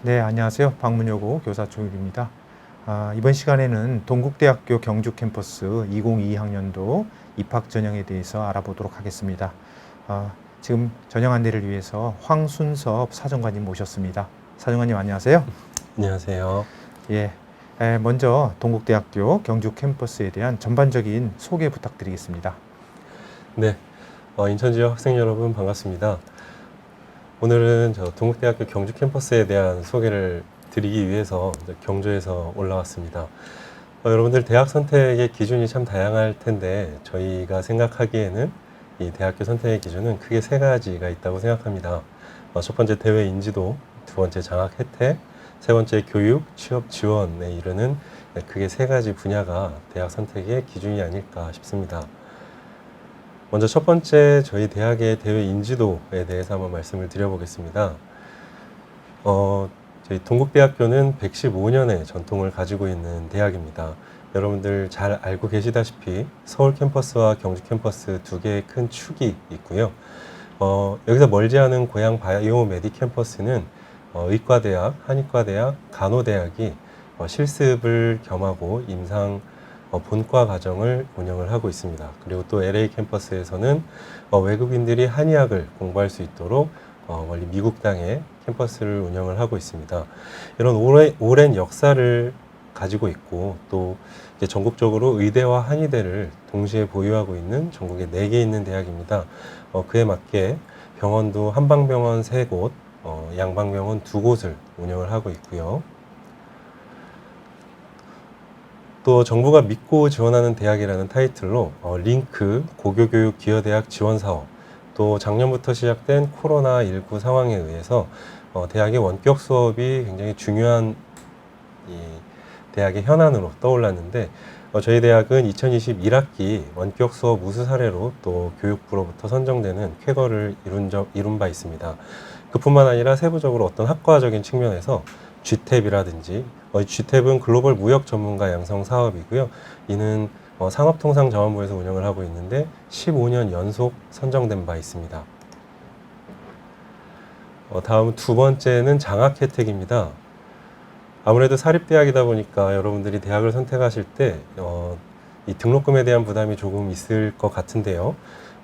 네, 안녕하세요. 방문여고 교사 조율입니다. 이번 시간에는 동국대학교 경주 캠퍼스 2022학년도 입학 전형에 대해서 알아보도록 하겠습니다. 지금 전형 안내를 위해서 황순섭 사정관님 모셨습니다. 사정관님 안녕하세요. 안녕하세요. 예, 먼저 동국대학교 경주 캠퍼스에 대한 전반적인 소개 부탁드리겠습니다. 네, 인천 지역 학생 여러분 반갑습니다. 오늘은 동국대학교 경주 캠퍼스에 대한 소개를 드리기 위해서 경주에서 올라왔습니다. 여러분들 대학 선택의 기준이 참 다양할 텐데 저희가 생각하기에는 이 대학교 선택의 기준은 크게 세 가지가 있다고 생각합니다. 첫 번째 대외 인지도, 두 번째 장학 혜택, 세 번째 교육, 취업 지원에 이르는 크게 세 가지 분야가 대학 선택의 기준이 아닐까 싶습니다. 먼저 첫 번째 저희 대학의 대외 인지도에 대해서 한번 말씀을 드려보겠습니다. 저희 동국대학교는 115년의 전통을 가지고 있는 대학입니다. 여러분들 잘 알고 계시다시피 서울 캠퍼스와 경주 캠퍼스 두 개의 큰 축이 있고요. 여기서 멀지 않은 고양 바이오메디 캠퍼스는 의과대학, 한의과대학, 간호대학이 실습을 겸하고 임상 본과 과정을 운영을 하고 있습니다. 그리고 또 LA 캠퍼스에서는 외국인들이 한의학을 공부할 수 있도록 멀리 미국 땅에 캠퍼스를 운영을 하고 있습니다. 이런 오랜 역사를 가지고 있고 또 이제 전국적으로 의대와 한의대를 동시에 보유하고 있는 전국에 4개 있는 대학입니다. 그에 맞게 병원도 한방병원 3곳, 양방병원 2곳을 운영을 하고 있고요. 또 정부가 믿고 지원하는 대학이라는 타이틀로 링크 고교교육 기여대학 지원사업, 또 작년부터 시작된 코로나19 상황에 의해서 대학의 원격 수업이 굉장히 중요한 이 대학의 현안으로 떠올랐는데 저희 대학은 2021학기 원격 수업 우수 사례로 또 교육부로부터 선정되는 쾌거를 이룬 바 있습니다. 그뿐만 아니라 세부적으로 어떤 학과적인 측면에서 GTAP이라든지 GTAP은 글로벌 무역 전문가 양성 사업이고요. 이는 산업통상자원부에서 운영을 하고 있는데 15년 연속 선정된 바 있습니다. 다음 두 번째는 장학 혜택입니다. 아무래도 사립대학이다 보니까 여러분들이 대학을 선택하실 때 이 등록금에 대한 부담이 조금 있을 것 같은데요.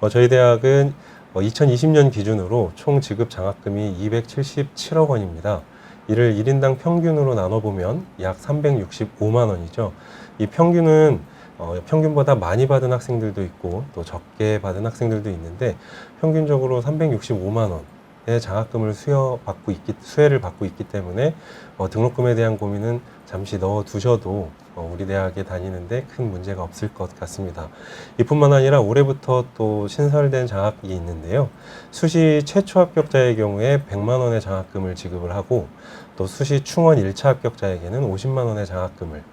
저희 대학은 2020년 기준으로 총 지급 장학금이 277억 원입니다. 이를 1인당 평균으로 나눠보면 약 365만 원이죠. 이 평균은 평균보다 많이 받은 학생들도 있고 또 적게 받은 학생들도 있는데 평균적으로 365만 원의 장학금을 수혜를 받고 있기 때문에 등록금에 대한 고민은 잠시 넣어두셔도 우리 대학에 다니는데 큰 문제가 없을 것 같습니다. 이뿐만 아니라 올해부터 또 신설된 장학이 있는데요. 수시 최초 합격자의 경우에 100만 원의 장학금을 지급을 하고 또 수시 충원 1차 합격자에게는 50만 원의 장학금을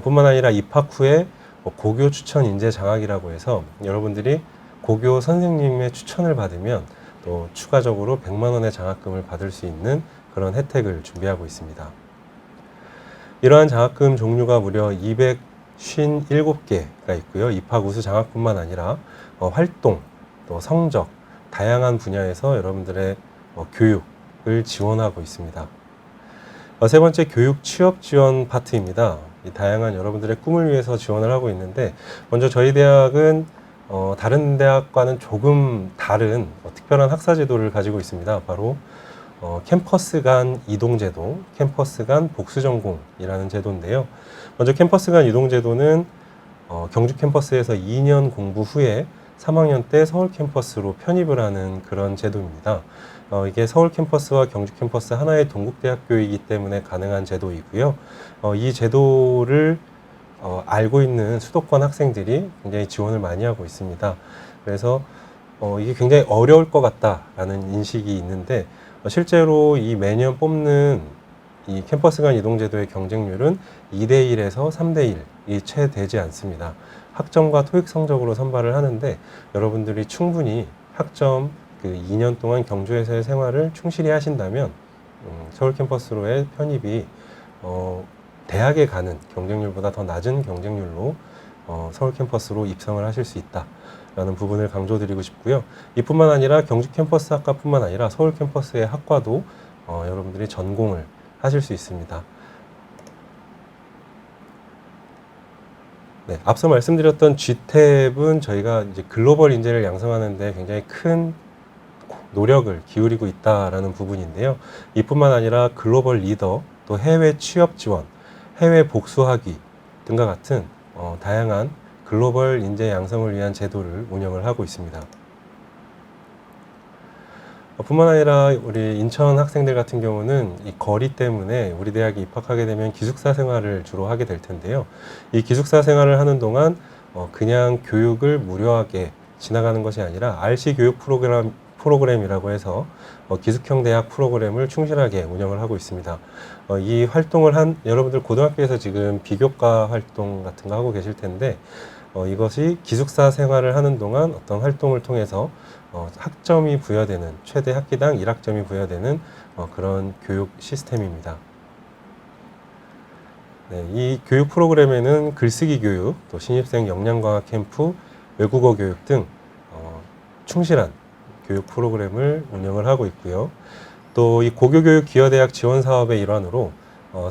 뿐만 아니라 입학 후에 고교 추천 인재 장학이라고 해서 여러분들이 고교 선생님의 추천을 받으면 또 추가적으로 100만 원의 장학금을 받을 수 있는 그런 혜택을 준비하고 있습니다. 이러한 장학금 종류가 무려 257개가 있고요. 입학 우수 장학뿐만 아니라 활동, 또 성적, 다양한 분야에서 여러분들의 교육을 지원하고 있습니다. 세 번째 교육 취업 지원 파트입니다. 이 다양한 여러분들의 꿈을 위해서 지원을 하고 있는데 먼저 저희 대학은 다른 대학과는 조금 다른 특별한 학사 제도를 가지고 있습니다. 바로 캠퍼스 간 이동제도, 캠퍼스 간 복수전공이라는 제도인데요. 먼저 캠퍼스 간 이동제도는 경주 캠퍼스에서 2년 공부 후에 3학년 때 서울 캠퍼스로 편입을 하는 그런 제도입니다. 이게 서울 캠퍼스와 경주 캠퍼스 하나의 동국대학교이기 때문에 가능한 제도이고요. 이 제도를 알고 있는 수도권 학생들이 굉장히 지원을 많이 하고 있습니다. 그래서 이게 굉장히 어려울 것 같다라는 인식이 있는데 실제로 이 매년 뽑는 이 캠퍼스 간 이동제도의 경쟁률은 2대1에서 3대1이 채 되지 않습니다. 학점과 토익 성적으로 선발을 하는데 여러분들이 충분히 학점 2년 동안 경주에서의 생활을 충실히 하신다면 서울 캠퍼스로의 편입이 대학에 가는 경쟁률보다 더 낮은 경쟁률로 서울 캠퍼스로 입성을 하실 수 있다. 라는 부분을 강조드리고 싶고요. 이뿐만 아니라 경주 캠퍼스 학과뿐만 아니라 서울 캠퍼스의 학과도 여러분들이 전공을 하실 수 있습니다. 네, 앞서 말씀드렸던 GTAP은 저희가 이제 글로벌 인재를 양성하는 데 굉장히 큰 노력을 기울이고 있다라는 부분인데요. 이뿐만 아니라 글로벌 리더, 또 해외 취업 지원, 해외 복수학위 등과 같은 다양한 글로벌 인재 양성을 위한 제도를 운영을 하고 있습니다. 뿐만 아니라 우리 인천 학생들 같은 경우는 이 거리 때문에 우리 대학에 입학하게 되면 기숙사 생활을 주로 하게 될 텐데요. 이 기숙사 생활을 하는 동안 그냥 교육을 무료하게 지나가는 것이 아니라 RC 교육 프로그램이라고 해서 기숙형 대학 프로그램을 충실하게 운영을 하고 있습니다. 이 활동을 여러분들 고등학교에서 지금 비교과 활동 같은 거 하고 계실 텐데 이것이 기숙사 생활을 하는 동안 어떤 활동을 통해서 학점이 부여되는, 최대 학기당 1학점이 부여되는 그런 교육 시스템입니다. 네, 이 교육 프로그램에는 글쓰기 교육, 또 신입생 역량강화 캠프, 외국어 교육 등 충실한 교육 프로그램을 운영을 하고 있고요. 또 이 고교교육 기여대학 지원 사업의 일환으로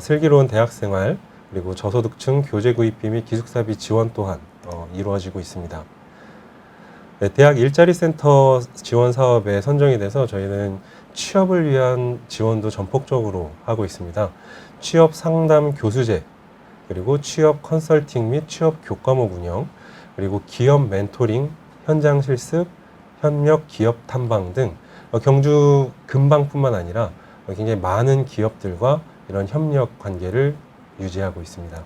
슬기로운 대학생활, 그리고 저소득층 교재 구입비 및 기숙사비 지원 또한 이루어지고 있습니다. 네, 대학 일자리 센터 지원 사업에 선정이 돼서 저희는 취업을 위한 지원도 전폭적으로 하고 있습니다. 취업 상담 교수제, 그리고 취업 컨설팅 및 취업 교과목 운영, 그리고 기업 멘토링, 현장 실습, 현역 기업 탐방 등 경주 근방뿐만 아니라 굉장히 많은 기업들과 이런 협력 관계를 유지하고 있습니다.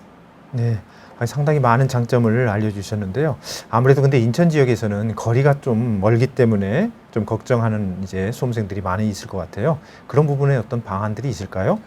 네, 상당히 많은 장점을 알려주셨는데요. 아무래도 근데 인천 지역에서는 거리가 좀 멀기 때문에 좀 걱정하는 이제 수험생들이 많이 있을 것 같아요. 그런 부분에 어떤 방안들이 있을까요?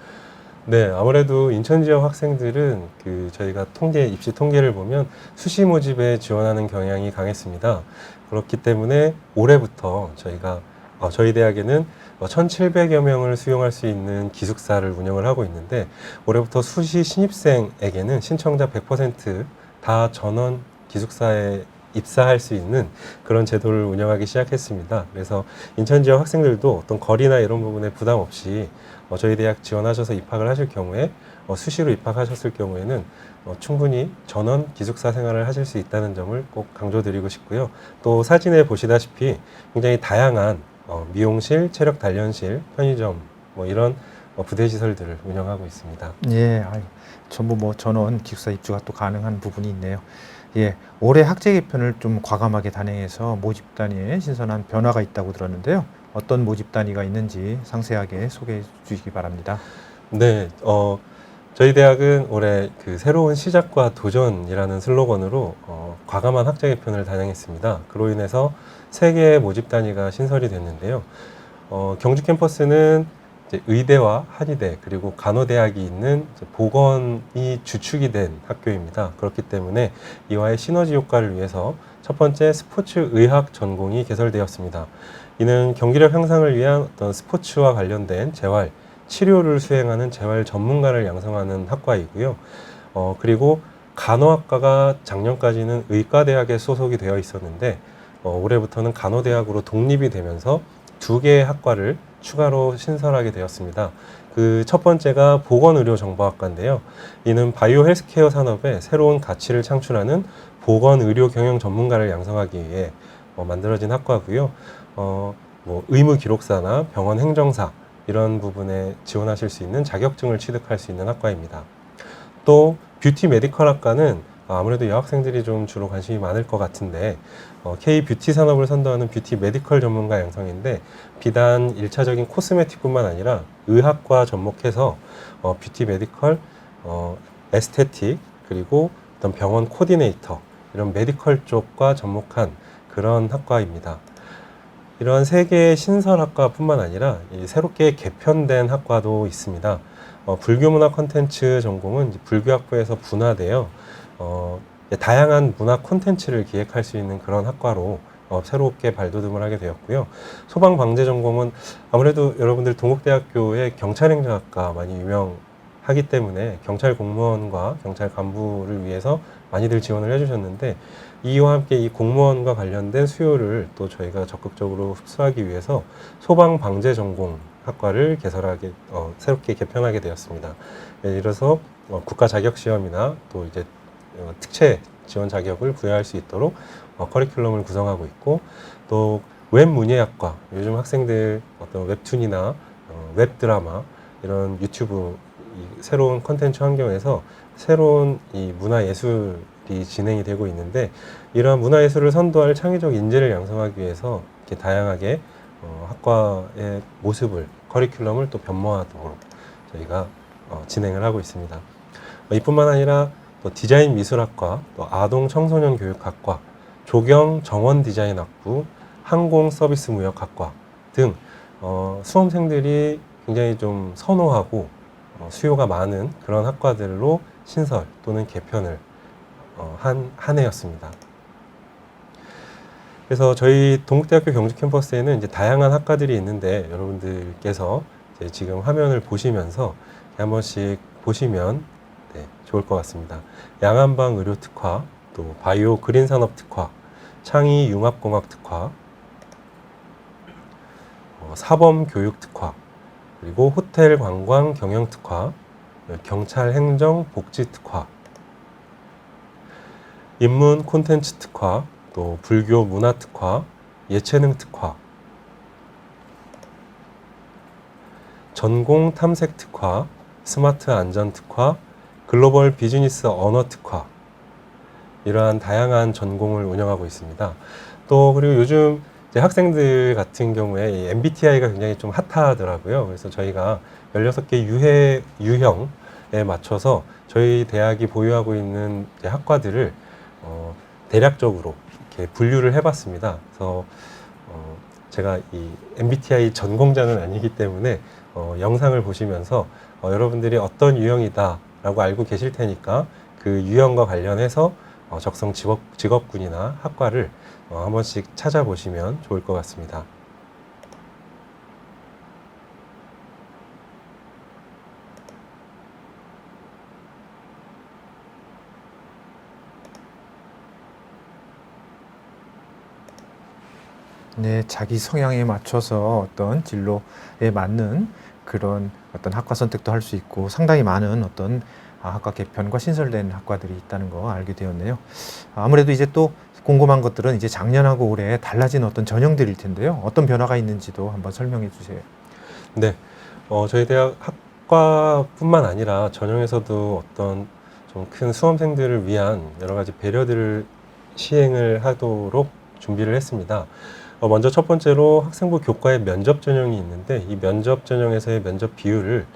네, 아무래도 인천 지역 학생들은 저희가 입시 통계를 보면 수시 모집에 지원하는 경향이 강했습니다. 그렇기 때문에 올해부터 저희 대학에는 1,700여 명을 수용할 수 있는 기숙사를 운영을 하고 있는데, 올해부터 수시 신입생에게는 신청자 100% 전원 기숙사에 입사할 수 있는 그런 제도를 운영하기 시작했습니다. 그래서 인천 지역 학생들도 어떤 거리나 이런 부분에 부담 없이 저희 대학 지원하셔서 입학을 하실 경우에 수시로 입학하셨을 경우에는 충분히 전원 기숙사 생활을 하실 수 있다는 점을 꼭 강조드리고 싶고요. 또 사진에 보시다시피 굉장히 다양한 미용실, 체력 단련실, 편의점 이런 부대 시설들을 운영하고 있습니다. 예, 전부 전원 기숙사 입주가 또 가능한 부분이 있네요. 예, 올해 학제 개편을 좀 과감하게 단행해서 모집 단위에 신선한 변화가 있다고 들었는데요. 어떤 모집 단위가 있는지 상세하게 소개해 주시기 바랍니다. 네, 저희 대학은 올해 새로운 시작과 도전이라는 슬로건으로 과감한 학제 개편을 단행했습니다. 그로 인해서 3개의 모집 단위가 신설이 됐는데요. 경주 캠퍼스는 이제 의대와 한의대, 그리고 간호대학이 있는 보건이 주축이 된 학교입니다. 그렇기 때문에 이와의 시너지 효과를 위해서 첫 번째 스포츠의학 전공이 개설되었습니다. 이는 경기력 향상을 위한 어떤 스포츠와 관련된 재활, 치료를 수행하는 재활 전문가를 양성하는 학과이고요. 그리고 간호학과가 작년까지는 의과대학에 소속이 되어 있었는데 올해부터는 간호대학으로 독립이 되면서 2개의 학과를 추가로 신설하게 되었습니다. 그 첫 번째가 보건의료정보학과인데요. 이는 바이오 헬스케어 산업에 새로운 가치를 창출하는 보건의료 경영 전문가를 양성하기 위해 만들어진 학과고요. 의무 기록사나 병원 행정사 이런 부분에 지원하실 수 있는 자격증을 취득할 수 있는 학과입니다. 또 뷰티 메디컬 학과는 아무래도 여학생들이 좀 주로 관심이 많을 것 같은데 K-뷰티 산업을 선도하는 뷰티 메디컬 전문가 양성인데, 비단 1차적인 코스메틱뿐만 아니라 의학과 접목해서 뷰티 메디컬, 에스테틱, 그리고 어떤 병원 코디네이터 이런 메디컬 쪽과 접목한 그런 학과입니다. 이러한 3개의 신설 학과뿐만 아니라 새롭게 개편된 학과도 있습니다. 불교문화 콘텐츠 전공은 불교학부에서 분화되어 다양한 문화 콘텐츠를 기획할 수 있는 그런 학과로 새롭게 발돋움을 하게 되었고요. 소방방재 전공은 아무래도 여러분들 동국대학교의 경찰행정학과 많이 유명하기 때문에 경찰 공무원과 경찰 간부를 위해서 많이들 지원을 해주셨는데, 이와 함께 이 공무원과 관련된 수요를 또 저희가 적극적으로 흡수하기 위해서 소방방재 전공 학과를 새롭게 개편하게 되었습니다. 예를 들어서 국가 자격 시험이나 또 이제 특채 지원 자격을 부여할 수 있도록 커리큘럼을 구성하고 있고, 또 웹문예학과, 요즘 학생들 어떤 웹툰이나 웹드라마 이런 유튜브 이 새로운 콘텐츠 환경에서 새로운 이 문화예술이 진행이 되고 있는데, 이러한 문화예술을 선도할 창의적 인재를 양성하기 위해서 이렇게 다양하게 학과의 모습을, 커리큘럼을 또 변모하도록 저희가 진행을 하고 있습니다. 이뿐만 아니라 또 디자인 미술학과, 또 아동 청소년 교육학과, 조경 정원 디자인학부, 항공 서비스 무역학과 등 수험생들이 굉장히 좀 선호하고 수요가 많은 그런 학과들로 신설 또는 개편을 한 해였습니다. 그래서 저희 동국대학교 경주 캠퍼스에는 이제 다양한 학과들이 있는데, 여러분들께서 이제 지금 화면을 보시면서 한 번씩 보시면 좋을 것 같습니다. 양안방 의료특화, 또 바이오 그린산업특화, 창의 융합공학특화, 사범교육특화, 그리고 호텔 관광 경영특화, 경찰 행정 복지특화, 인문 콘텐츠 특화, 또 불교 문화 특화, 예체능 특화, 전공 탐색 특화, 스마트 안전 특화, 글로벌 비즈니스 언어 특화, 이러한 다양한 전공을 운영하고 있습니다. 또 그리고 요즘 이제 학생들 같은 경우에 이 MBTI가 굉장히 좀 핫하더라고요. 그래서 저희가 16개 유형에 맞춰서 저희 대학이 보유하고 있는 이제 학과들을 대략적으로 이렇게 분류를 해봤습니다. 그래서 제가 이 MBTI 전공자는 아니기 때문에 영상을 보시면서 여러분들이 어떤 유형이다라고 알고 계실 테니까 그 유형과 관련해서 적성 직업군이나 학과를 한 번씩 찾아보시면 좋을 것 같습니다. 네, 자기 성향에 맞춰서 어떤 진로에 맞는 그런 어떤 학과 선택도 할 수 있고, 상당히 많은 어떤 학과 개편과 신설된 학과들이 있다는 거 알게 되었네요. 아무래도 이제 또 궁금한 것들은 이제 작년하고 올해 달라진 어떤 전형들일 텐데요. 어떤 변화가 있는지도 한번 설명해 주세요. 네, 저희 대학 학과뿐만 아니라 전형에서도 어떤 좀 큰 수험생들을 위한 여러 가지 배려들을 시행을 하도록 준비를 했습니다. 먼저 첫 번째로 학생부 교과의 면접 전형이 있는데, 이 면접 전형에서의 면접 비율을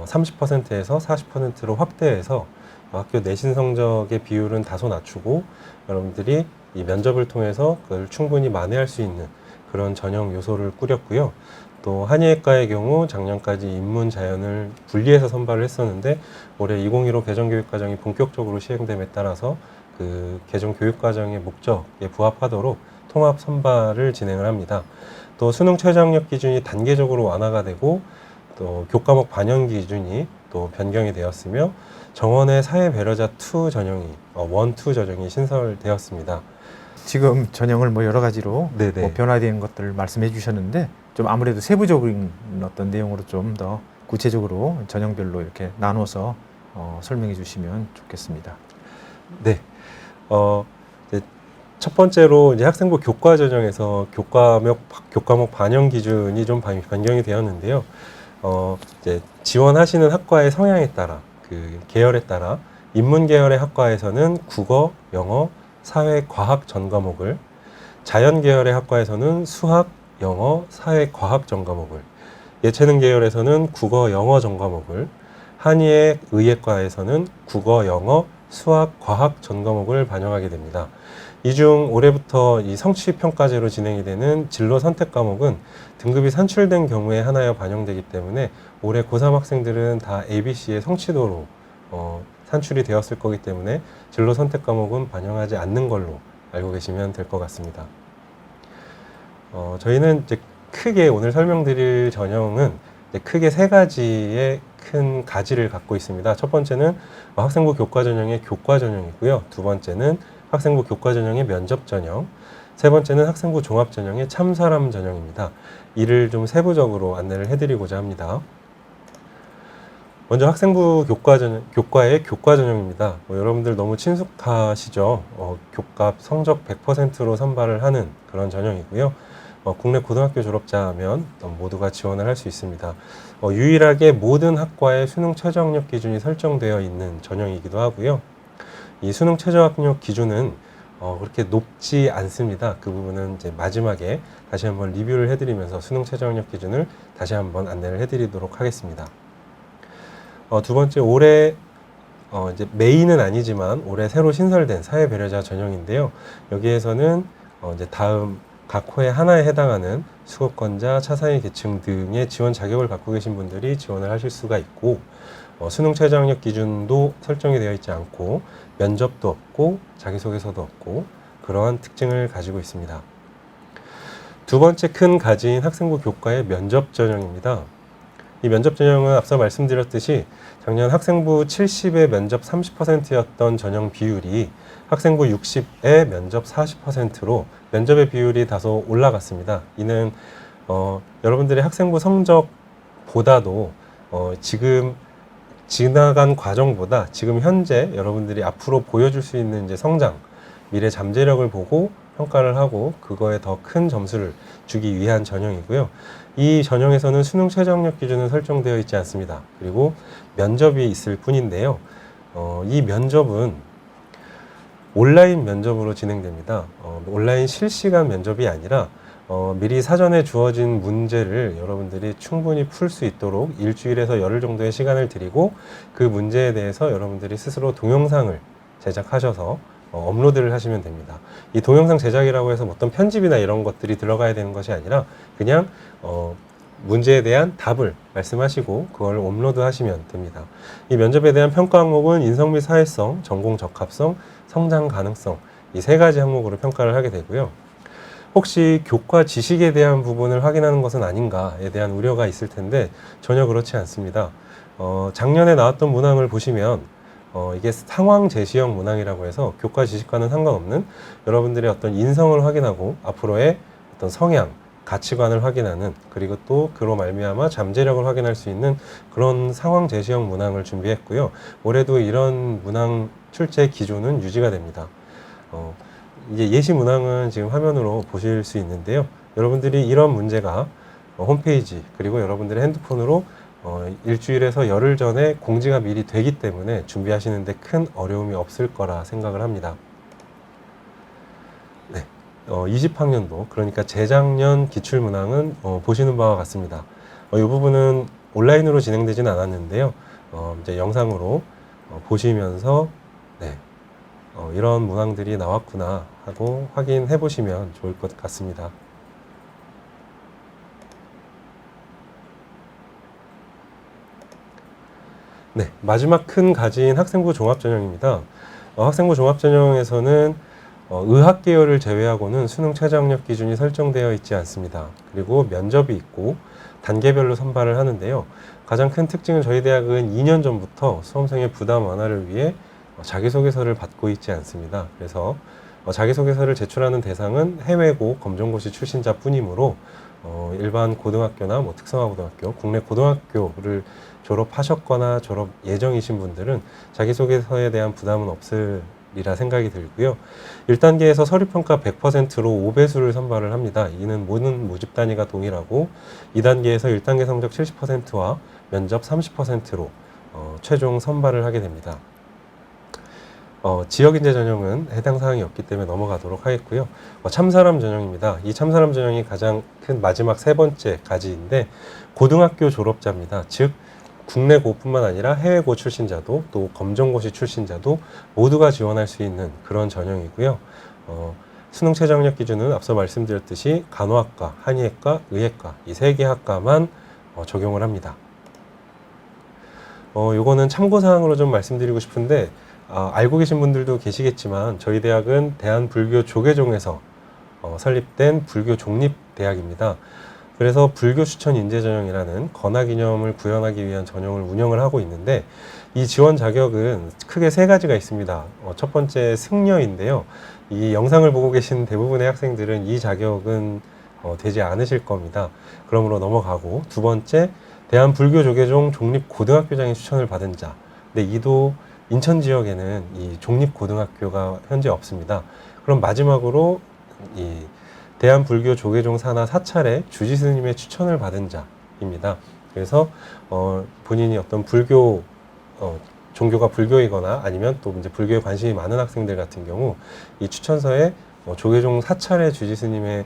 30%에서 40%로 확대해서 학교 내신 성적의 비율은 다소 낮추고, 여러분들이 이 면접을 통해서 그걸 충분히 만회할 수 있는 그런 전형 요소를 꾸렸고요. 또 한의학과의 경우 작년까지 인문 자연을 분리해서 선발을 했었는데, 올해 2015 개정교육과정이 본격적으로 시행됨에 따라서 그 개정교육과정의 목적에 부합하도록 통합 선발을 진행을 합니다. 또 수능 최저학력 기준이 단계적으로 완화가 되고, 또 교과목 반영 기준이 또 변경이 되었으며, 정원의 사회배려자 2 전형이 1, 2 전형이 신설되었습니다. 지금 전형을 뭐 여러 가지로 네네. 뭐 변화된 것들을 말씀해 주셨는데, 좀 아무래도 세부적인 어떤 내용으로 좀 더 구체적으로 전형별로 이렇게 나눠서 설명해 주시면 좋겠습니다. 네. 이제 첫 번째로 이제 학생부 교과 전형에서 교과목 반영 기준이 좀 변경이 되었는데요. 이제 지원하시는 학과의 성향에 따라, 그 계열에 따라 인문 계열의 학과에서는 국어, 영어, 사회, 과학 전 과목을, 자연 계열의 학과에서는 수학, 영어, 사회, 과학 전 과목을, 예체능 계열에서는 국어, 영어 전 과목을, 한의의 의예과에서는 국어, 영어, 수학, 과학 전 과목을 반영하게 됩니다. 이 중 올해부터 이 성취평가제로 진행이 되는 진로 선택 과목은 등급이 산출된 경우에 하나여 반영되기 때문에 올해 고3 학생들은 다 ABC의 성취도로 산출이 되었을 거기 때문에 진로 선택 과목은 반영하지 않는 걸로 알고 계시면 될 것 같습니다. 저희는 이제 크게 오늘 설명드릴 전형은 이제 크게 3가지의 큰 가지를 갖고 있습니다. 첫 번째는 학생부 교과 전형의 교과 전형이고요. 두 번째는 학생부 교과 전형의 면접 전형, 세 번째는 학생부 종합 전형의 참사람 전형입니다. 이를 좀 세부적으로 안내를 해드리고자 합니다. 먼저 학생부 교과의 교과 전형입니다. 여러분들 너무 친숙하시죠? 교과 성적 100%로 선발을 하는 그런 전형이고요. 국내 고등학교 졸업자면 모두가 지원을 할 수 있습니다. 유일하게 모든 학과의 수능 최저학력 기준이 설정되어 있는 전형이기도 하고요. 이 수능 최저학력 기준은 그렇게 높지 않습니다. 그 부분은 이제 마지막에 다시 한번 리뷰를 해드리면서 수능 최저학력 기준을 다시 한번 안내를 해드리도록 하겠습니다. 두 번째, 올해 이제 메인은 아니지만 올해 새로 신설된 사회배려자 전형인데요. 여기에서는 이제 다음 각 호의 하나에 해당하는 수급권자, 차상위 계층 등의 지원 자격을 갖고 계신 분들이 지원을 하실 수가 있고, 수능 최저학력 기준도 설정이 되어 있지 않고 면접도 없고 자기소개서도 없고 그러한 특징을 가지고 있습니다. 두 번째 큰 가지인 학생부 교과의 면접 전형입니다. 이 면접 전형은 앞서 말씀드렸듯이 작년 학생부 70에 면접 30%였던 전형 비율이 학생부 60에 면접 40%로 면접의 비율이 다소 올라갔습니다. 이는 여러분들의 학생부 성적보다도 지금 지나간 과정보다 지금 현재 여러분들이 앞으로 보여줄 수 있는 이제 성장, 미래 잠재력을 보고 평가를 하고 그거에 더 큰 점수를 주기 위한 전형이고요. 이 전형에서는 수능 최저학력 기준은 설정되어 있지 않습니다. 그리고 면접이 있을 뿐인데요. 이 면접은 온라인 면접으로 진행됩니다. 온라인 실시간 면접이 아니라 미리 사전에 주어진 문제를 여러분들이 충분히 풀 수 있도록 일주일에서 열흘 정도의 시간을 드리고 그 문제에 대해서 여러분들이 스스로 동영상을 제작하셔서 업로드를 하시면 됩니다. 이 동영상 제작이라고 해서 어떤 편집이나 이런 것들이 들어가야 되는 것이 아니라 그냥 문제에 대한 답을 말씀하시고 그걸 업로드 하시면 됩니다. 이 면접에 대한 평가 항목은 인성 및 사회성, 전공 적합성, 성장 가능성 이 세 가지 항목으로 평가를 하게 되고요. 혹시 교과 지식에 대한 부분을 확인하는 것은 아닌가에 대한 우려가 있을 텐데 전혀 그렇지 않습니다. 작년에 나왔던 문항을 보시면 이게 상황 제시형 문항이라고 해서 교과 지식과는 상관없는 여러분들의 어떤 인성을 확인하고 앞으로의 어떤 성향, 가치관을 확인하는 그리고 또 그로 말미암아 잠재력을 확인할 수 있는 그런 상황 제시형 문항을 준비했고요. 올해도 이런 문항 출제 기조는 유지가 됩니다. 이제 예시 문항은 지금 화면으로 보실 수 있는데요. 여러분들이 이런 문제가 홈페이지 그리고 여러분들의 핸드폰으로 일주일에서 열흘 전에 공지가 미리 되기 때문에 준비하시는데 큰 어려움이 없을 거라 생각을 합니다. 네, 20학년도 그러니까 재작년 기출문항은 보시는 바와 같습니다. 이 부분은 온라인으로 진행되지는 않았는데요. 이제 영상으로 보시면서 네, 이런 문항들이 나왔구나 하고 확인해 보시면 좋을 것 같습니다. 네, 마지막 큰 가지인 학생부 종합전형입니다. 학생부 종합전형에서는 의학 계열을 제외하고는 수능 최저학력 기준이 설정되어 있지 않습니다. 그리고 면접이 있고 단계별로 선발을 하는데요. 가장 큰 특징은 저희 대학은 2년 전부터 수험생의 부담 완화를 위해 자기소개서를 받고 있지 않습니다. 그래서 자기소개서를 제출하는 대상은 해외고 검정고시 출신자 뿐이므로 일반 고등학교나 특성화고등학교, 국내 고등학교를 졸업하셨거나 졸업 예정이신 분들은 자기소개서에 대한 부담은 없으리라 생각이 들고요. 1단계에서 서류평가 100%로 5배수를 선발을 합니다. 이는 모든 모집 단위가 동일하고 2단계에서 1단계 성적 70%와 면접 30%로 최종 선발을 하게 됩니다. 지역인재 전형은 해당 사항이 없기 때문에 넘어가도록 하겠고요. 참사람 전형입니다. 이 참사람 전형이 가장 큰 마지막 세 번째 가지인데 고등학교 졸업자입니다. 즉 국내고뿐만 아니라 해외고 출신자도 또 검정고시 출신자도 모두가 지원할 수 있는 그런 전형이고요. 수능 최저학력 기준은 앞서 말씀드렸듯이 간호학과, 한의학과, 의학과 이 세 개 학과만 적용을 합니다. 요거는 참고사항으로 좀 말씀드리고 싶은데 알고 계신 분들도 계시겠지만 저희 대학은 대한불교 조계종에서 설립된 불교 종립대학입니다. 그래서 불교 추천 인재 전형이라는 건학 이념을 구현하기 위한 전형을 운영을 하고 있는데, 이 지원 자격은 크게 세 가지가 있습니다. 첫 번째 승려인데요. 이 영상을 보고 계신 대부분의 학생들은 이 자격은 되지 않으실 겁니다. 그러므로 넘어가고, 두 번째 대한불교조계종 종립고등학교장의 추천을 받은 자. 근데 이도 인천 지역에는 이 종립고등학교가 현재 없습니다. 그럼 마지막으로 이 대한불교조계종 산하 사찰의 주지스님의 추천을 받은 자입니다. 그래서 본인이 어떤 불교 종교가 불교이거나 아니면 또 이제 불교에 관심이 많은 학생들 같은 경우 이 추천서에 조계종 사찰의 주지스님의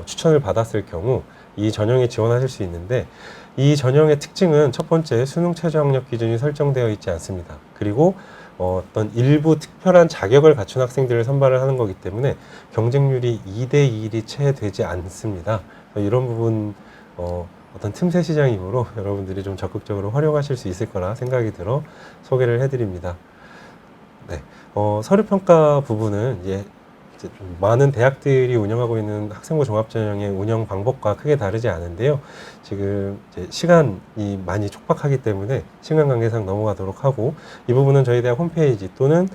추천을 받았을 경우 이 전형에 지원하실 수 있는데, 이 전형의 특징은 첫 번째 수능 최저 학력 기준이 설정되어 있지 않습니다. 그리고 어떤 일부 특별한 자격을 갖춘 학생들을 선발을 하는 거기 때문에 경쟁률이 2대 2이 채 되지 않습니다. 이런 부분 어떤 틈새 시장이므로 여러분들이 좀 적극적으로 활용하실 수 있을 거라 생각이 들어 소개를 해드립니다. 네, 서류평가 부분은 이제 많은 대학들이 운영하고 있는 학생부 종합전형의 운영 방법과 크게 다르지 않은데요. 지금 이제 시간이 많이 촉박하기 때문에 시간 관계상 넘어가도록 하고, 이 부분은 저희 대학 홈페이지 또는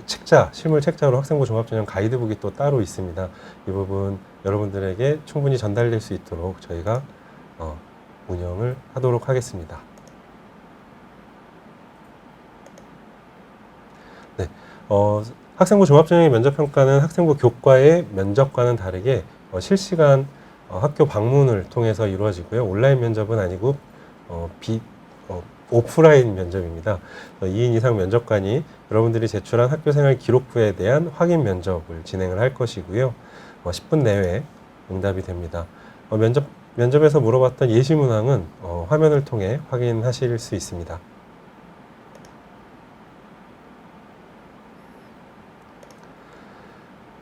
책자, 실물 책자로 학생부 종합전형 가이드북이 또 따로 있습니다. 이 부분 여러분들에게 충분히 전달될 수 있도록 저희가 운영을 하도록 하겠습니다. 네, 학생부 종합전형의 면접평가는 학생부 교과의 면접과는 다르게 실시간 학교 방문을 통해서 이루어지고요. 온라인 면접은 아니고 오프라인 면접입니다. 2인 이상 면접관이 여러분들이 제출한 학교생활 기록부에 대한 확인 면접을 진행을 할 것이고요. 10분 내외에 응답이 됩니다. 면접에서 물어봤던 예시 문항은 화면을 통해 확인하실 수 있습니다.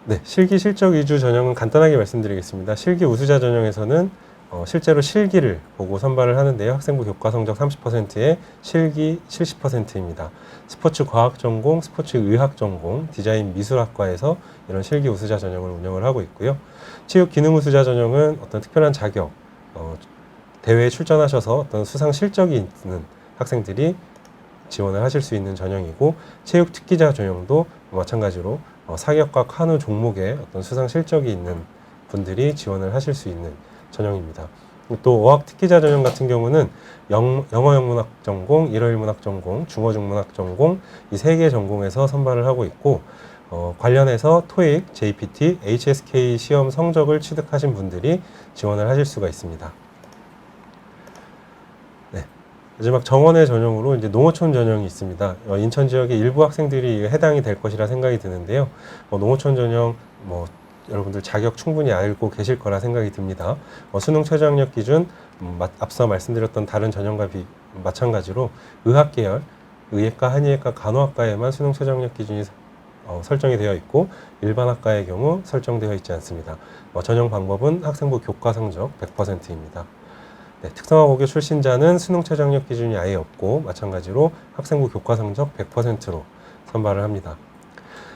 네, 실기 실적 위주 전형은 간단하게 말씀드리겠습니다. 실기 우수자 전형에서는 실제로 실기를 보고 선발을 하는데요. 학생부 교과 성적 30%에 실기 70%입니다. 스포츠 과학 전공, 스포츠 의학 전공, 디자인 미술학과에서 이런 실기 우수자 전형을 운영을 하고 있고요. 체육 기능 우수자 전형은 어떤 특별한 자격, 대회에 출전하셔서 어떤 수상 실적이 있는 학생들이 지원을 하실 수 있는 전형이고, 체육 특기자 전형도 마찬가지로 사격과 카누 종목에 어떤 수상 실적이 있는 분들이 지원을 하실 수 있는 전형입니다. 또 어학 특기자 전형 같은 경우는 영어 영문학 전공, 일어일문학 전공, 중어 중문학 전공 이 세 개 전공에서 선발을 하고 있고, 관련해서 토익, JPT, HSK 시험 성적을 취득하신 분들이 지원을 하실 수가 있습니다. 마지막 정원의 전형으로 이제 농어촌 전형이 있습니다. 인천 지역의 일부 학생들이 해당이 될 것이라 생각이 드는데요. 농어촌 전형 여러분들 자격 충분히 알고 계실 거라 생각이 듭니다. 수능 최저 학력 기준 앞서 말씀드렸던 다른 전형과 마찬가지로 의학 계열, 의예과, 한의예과, 간호학과에만 수능 최저 학력 기준이 설정이 되어 있고, 일반 학과의 경우 설정되어 있지 않습니다. 전형 방법은 학생부 교과 성적 100%입니다. 네, 특성화 고교 출신자는 수능 최저 학력 기준이 아예 없고, 마찬가지로 학생부 교과 성적 100%로 선발을 합니다.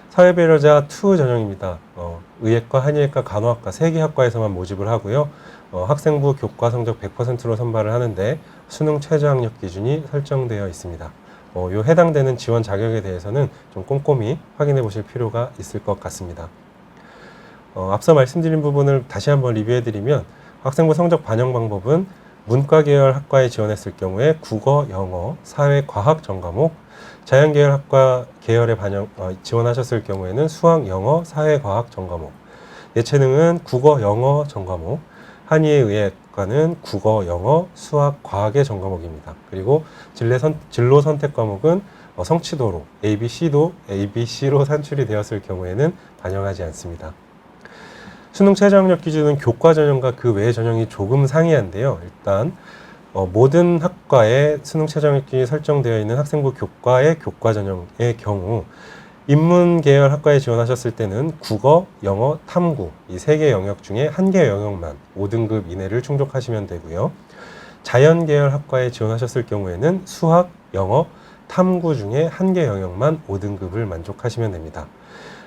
사회배려자 2 전형입니다. 의예과, 한의예과, 간호학과 3개 학과에서만 모집을 하고요. 학생부 교과 성적 100%로 선발을 하는데 수능 최저 학력 기준이 설정되어 있습니다. 요 해당되는 지원 자격에 대해서는 좀 꼼꼼히 확인해 보실 필요가 있을 것 같습니다. 앞서 말씀드린 부분을 다시 한번 리뷰해 드리면, 학생부 성적 반영 방법은 문과 계열 학과에 지원했을 경우에 국어, 영어, 사회, 과학 전 과목, 자연 계열 학과 계열에 지원하셨을 경우에는 수학, 영어, 사회, 과학 전 과목, 예체능은 국어, 영어 전 과목, 한의의학과는 국어, 영어, 수학, 과학의 전 과목입니다. 그리고 진로 선택 과목은 성취도로 ABC로 산출이 되었을 경우에는 반영하지 않습니다. 수능 최저 학력 기준은 교과 전형과 그 외의 전형이 조금 상이한데요. 일단 모든 학과에 수능 최저 학력 기준이 설정되어 있는 학생부 교과의 교과 전형의 경우, 인문 계열 학과에 지원하셨을 때는 국어, 영어, 탐구 이 3개 영역 중에 1개 영역만 5등급 이내를 충족하시면 되고요. 자연 계열 학과에 지원하셨을 경우에는 수학, 영어, 탐구 중에 1개 영역만 5등급을 만족하시면 됩니다.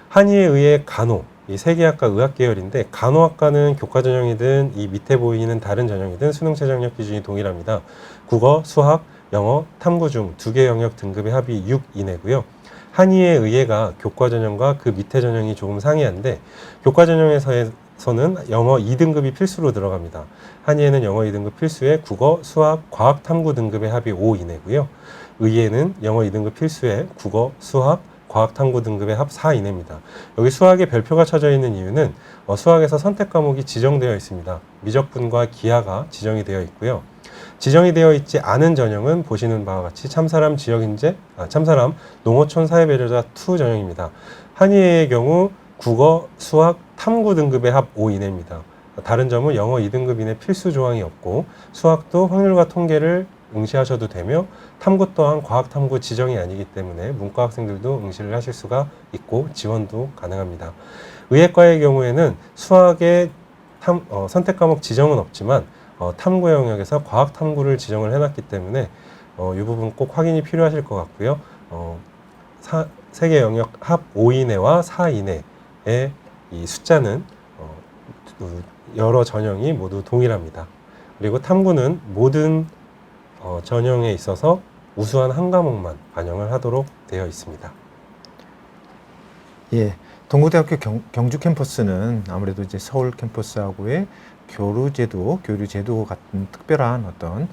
한의에 의해 간호, 이 세계학과 의학 계열인데 간호학과는 교과 전형이든 이 밑에 보이는 다른 전형이든 수능 최저학력 기준이 동일합니다. 국어, 수학, 영어, 탐구 중 두 개 영역 등급의 합이 6 이내고요. 한의의 의예가 교과 전형과 그 밑에 전형이 조금 상이한데 교과 전형에서는 영어 2등급이 필수로 들어갑니다. 한의에는 영어 2등급 필수에 국어, 수학, 과학, 탐구 등급의 합이 5 이내고요. 의예는 영어 2등급 필수에 국어, 수학, 과학, 탐구 등급의 합 4 이내입니다. 여기 수학에 별표가 쳐져 있는 이유는 수학에서 선택 과목이 지정되어 있습니다. 미적분과 기하가 지정이 되어 있고요. 지정이 되어 있지 않은 전형은 보시는 바와 같이 참사람 참사람 농어촌 사회배려자 2 전형입니다. 한의의 경우 국어, 수학, 탐구 등급의 합 5 이내입니다. 다른 점은 영어 2등급 이내 필수 조항이 없고 수학도 확률과 통계를 응시하셔도 되며 탐구 또한 과학 탐구 지정이 아니기 때문에 문과 학생들도 응시를 하실 수가 있고 지원도 가능합니다. 의예과의 경우에는 수학의 선택 과목 지정은 없지만 탐구 영역에서 과학 탐구를 지정을 해놨기 때문에 이 부분 꼭 확인이 필요하실 것 같고요. 세 개 영역 합 5 이내와 4 이내의 이 숫자는 여러 전형이 모두 동일합니다. 그리고 탐구는 모든 전형에 있어서 우수한 한 과목만 반영을 하도록 되어 있습니다. 예, 동국대학교 경주 캠퍼스는 아무래도 이제 서울 캠퍼스하고의 교류 제도 같은 특별한 어떤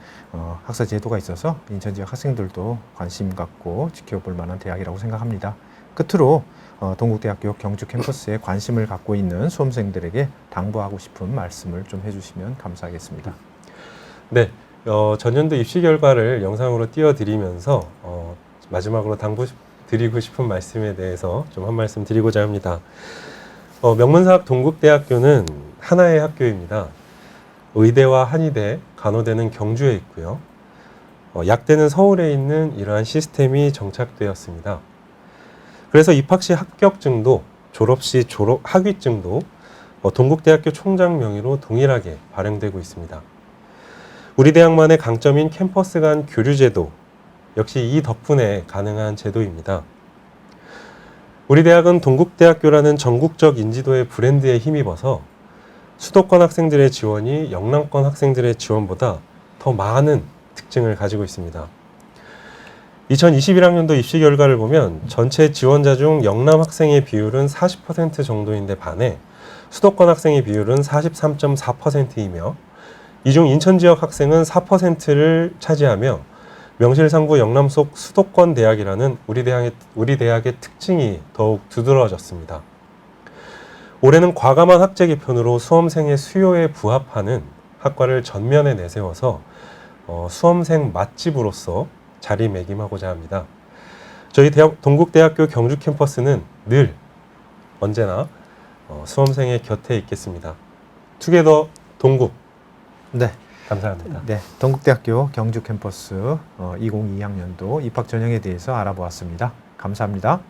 학사 제도가 있어서 인천 지역 학생들도 관심 갖고 지켜볼 만한 대학이라고 생각합니다. 끝으로 동국대학교 경주 캠퍼스에 관심을 갖고 있는 수험생들에게 당부하고 싶은 말씀을 좀 해주시면 감사하겠습니다. 네, 전년도 입시 결과를 영상으로 띄워드리면서 마지막으로 드리고 싶은 말씀에 대해서 좀 한 말씀 드리고자 합니다. 명문사학 동국대학교는 하나의 학교입니다. 의대와 한의대, 간호대는 경주에 있고요. 약대는 서울에 있는 이러한 시스템이 정착되었습니다. 그래서 입학 시 합격증도 졸업 시 학위증도 동국대학교 총장 명의로 동일하게 발행되고 있습니다. 우리 대학만의 강점인 캠퍼스 간 교류 제도 역시 이 덕분에 가능한 제도입니다. 우리 대학은 동국대학교라는 전국적 인지도의 브랜드에 힘입어서 수도권 학생들의 지원이 영남권 학생들의 지원보다 더 많은 특징을 가지고 있습니다. 2021학년도 입시 결과를 보면 전체 지원자 중 영남 학생의 비율은 40% 정도인데 반해 수도권 학생의 비율은 43.4%이며 이 중 인천 지역 학생은 4%를 차지하며 명실상부 영남 속 수도권 대학이라는 우리 대학의 특징이 더욱 두드러졌습니다. 올해는 과감한 학제 개편으로 수험생의 수요에 부합하는 학과를 전면에 내세워서 수험생 맛집으로서 자리매김하고자 합니다. 저희 동국대학교 경주 캠퍼스는 늘 언제나 수험생의 곁에 있겠습니다. 투게더 동국. 네. 감사합니다. 네, 동국대학교 경주 캠퍼스 2022학년도 입학 전형에 대해서 알아보았습니다. 감사합니다.